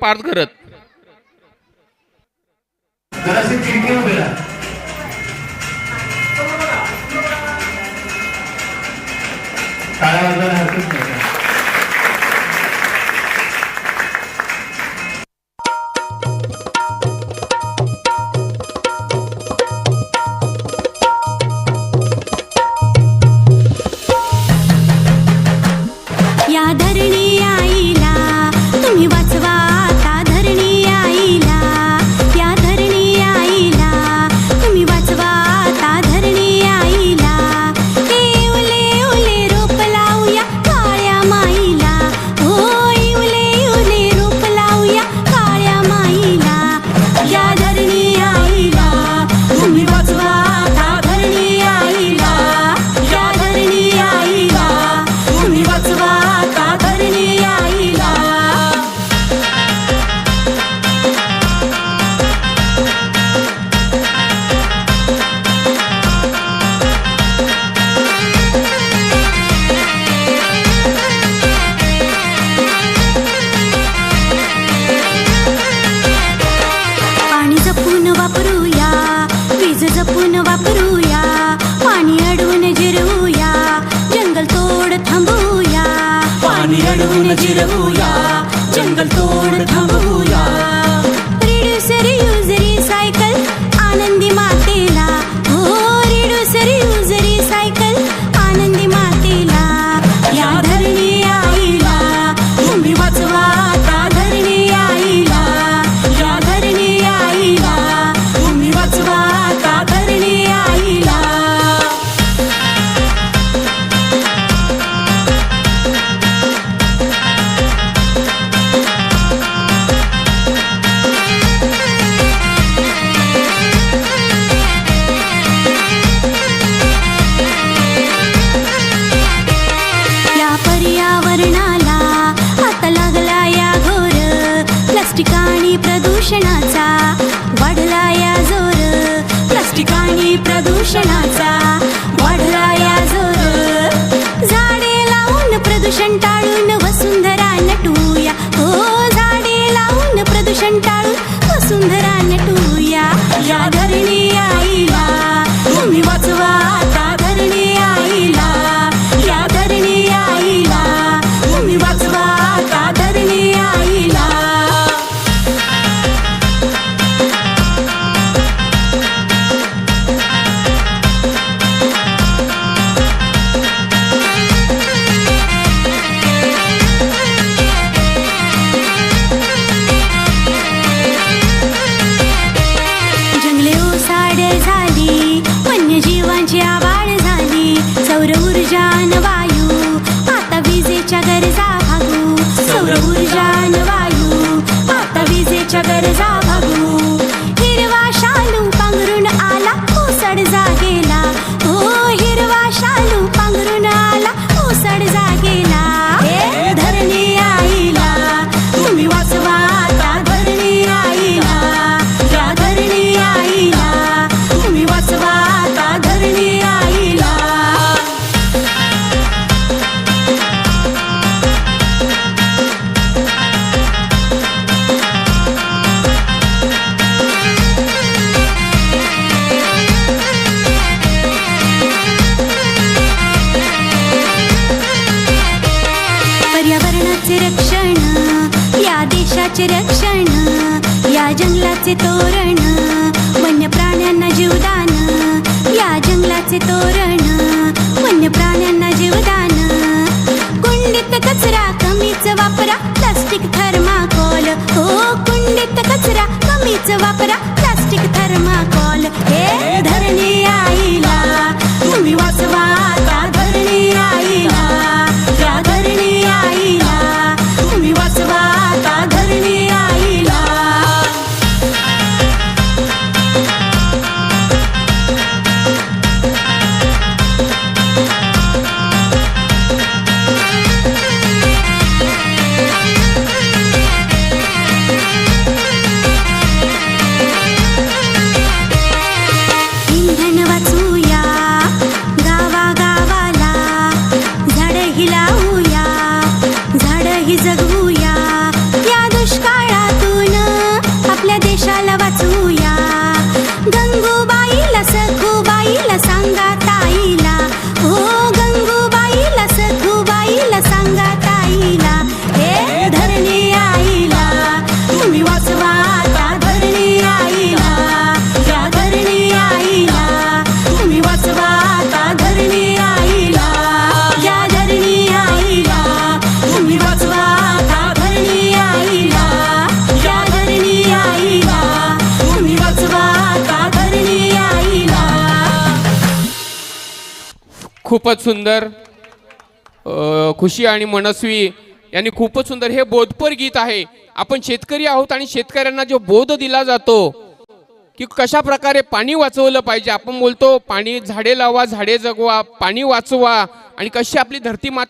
पार्थ करत जराशी खिडकी उभी राहा. टाळ्या वाजवायला हरकत नाही का? या धरणी आईला तुम्ही वाचवा आता धरणी आईला. या धरणी आईला तुम्ही वाचवा आता धरणी आईला. हे उले उले रोप लावूया काळ्या माईला. हो उले उले रोप लावूया काळ्या माईला. या धरणी आईला तुम्ही वाचवा आता धरणी आईला. या धरणी आईला तुम्ही वाचवा आता धरणी आईला. पाणी जपून वापरूया, वीज जपून वापरूया, पाणी अडवून जिरवूया, जंगल तोड थांबवूया. पाणी अडवून जिरवूया, जंगल तोड थांबवूया. रिड्यूसर यूज रिसायकल आनंदी मातेला. हो रिड्यूसर यूज रिसायकल आनंदी मातेला. या धरणी आईला तुम्ही वाचवा आता धरणी आईला. या धरणी आईला तुम्ही वाचवा आता धरणी आईला. या पर्यावरणाला आता लागला या घोर. प्लास्टिक आणि प्रदूषणाचा वाढला या जोर. प्लास्टिक आणि प्रदूषणाचा वाढला या जोर. झाडे लावून प्रदूषण टाळून वसुंधरा नटूया. हो झाडे लावून प्रदूषण टाळून वसुंधरा नटूया. या धरणी आईला तुम्ही वाचवा आता धरणी आईला. या धरणी आईला तुम्ही वाचवा आता धरणी आईला. जंगले ओसाड झाली, वन्यजीवांची आवाड झाली. सौर ऊर्जा न वायू आता विजेच्या गरजा भागू. सौर ऊर्जा न वायू आता विजेच्या गरजा भागू. हिरवा शालू पांघरून आला ओसाड जागेला. हो हिरवा शालू पांघरून आला ओसाड जागेला. हे धरणी आईला तुम्ही वाचवा आता धरणी आईला. या धरणी आईला तुम्ही वाचवा आता धरणी आईला. पर्यावरणाचे रक्षण या देशाचे रक्षण. या जंगलाचे तोरण वन्य प्राण्यांना जीवदान. या जंगलाचे तोरण वन्य प्राण्यांना जीवदान. कुंडीत कचरा कमीच वापरा प्लास्टिक थर्माकोल. हो कुंडीत कचरा कमीच वापरा प्लास्टिक थर्माकोल. हे धरणी आईला तुम्ही वाचवा आता धरणी आईला. या धरणी आईला तुम्ही वाचवा आता धरणी आईला. खूपच सुंदर. खुशी आणि मनस्वी यांनी खूपच सुंदर हे बोधपर गीत आहे. आपण शेतकरी आहोत आणि शेतकऱ्यांना जो बोध दिला जातो की कशा प्रकारे पाणी वाचवलं पाहिजे. आपण बोलतो पाणी झाडे लावा झाडे जगवा पाणी वाचवा आणि कशी आपली धरती माता